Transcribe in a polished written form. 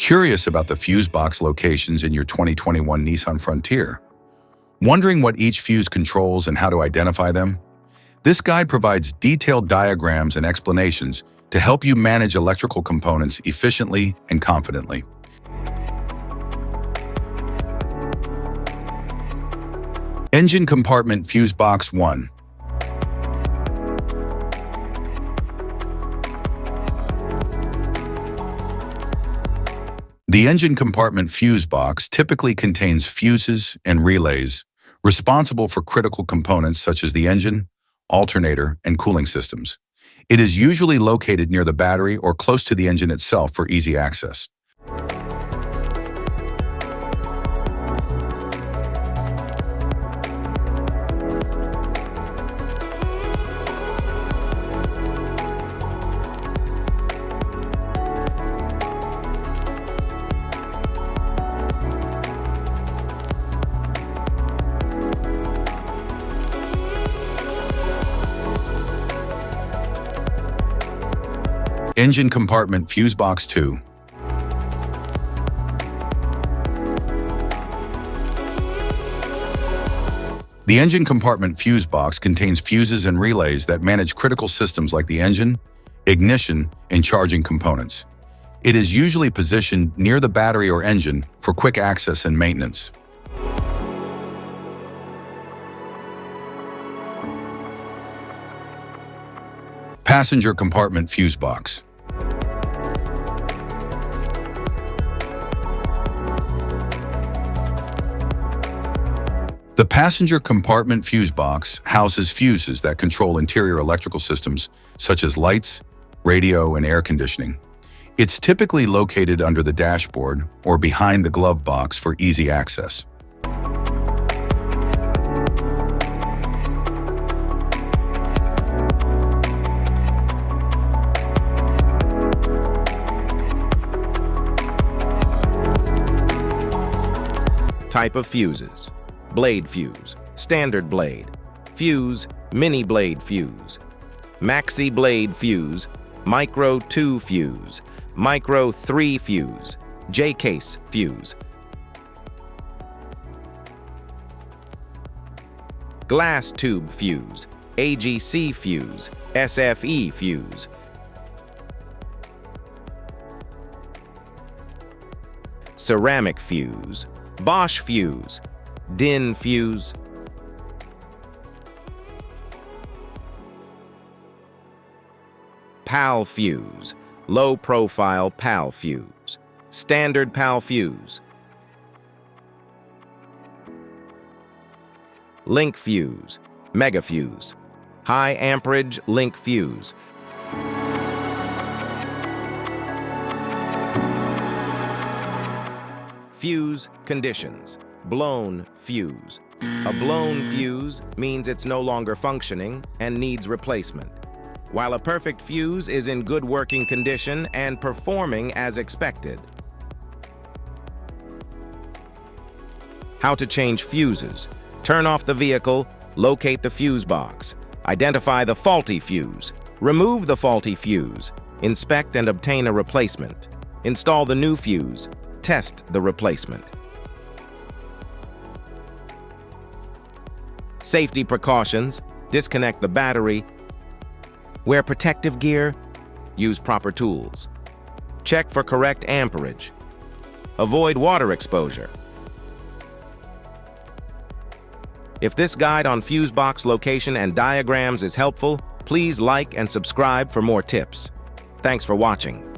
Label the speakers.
Speaker 1: Curious about the fuse box locations in your 2021 Nissan Frontier? Wondering what each fuse controls and how to identify them? This guide provides detailed diagrams and explanations to help you manage electrical components efficiently and confidently. Engine Compartment Fuse Box 1. The engine compartment fuse box typically contains fuses and relays responsible for critical components such as the engine, alternator, and cooling systems. It is usually located near the battery or close to the engine itself for easy access. Engine Compartment Fuse Box 2. The engine compartment fuse box contains fuses and relays that manage critical systems like the engine, ignition, and charging components. It is usually positioned near the battery or engine for quick access and maintenance. Passenger Compartment Fuse Box. The passenger compartment fuse box houses fuses that control interior electrical systems such as lights, radio, and air conditioning. It's typically located under the dashboard or behind the glove box for easy access.
Speaker 2: Type of fuses: blade fuse, standard blade, fuse, mini blade fuse, maxi blade fuse, micro 2 fuse, micro 3 fuse, J-case fuse, glass tube fuse, AGC fuse, SFE fuse, ceramic fuse, Bosch fuse, DIN fuse, PAL fuse, low profile PAL fuse, standard PAL fuse, link fuse, mega fuse, high amperage link fuse, fuse conditions: blown fuse. A blown fuse means it's no longer functioning and needs replacement, while a perfect fuse is in good working condition and performing as expected. How to change fuses: turn off the vehicle, locate the fuse box, identify the faulty fuse, remove the faulty fuse, inspect and obtain a replacement, install the new fuse, test the replacement. Safety precautions: disconnect the battery, wear protective gear, use proper tools, check for correct amperage, avoid water exposure. If this guide on fuse box location and diagrams is helpful, please like and subscribe for more tips. Thanks for watching.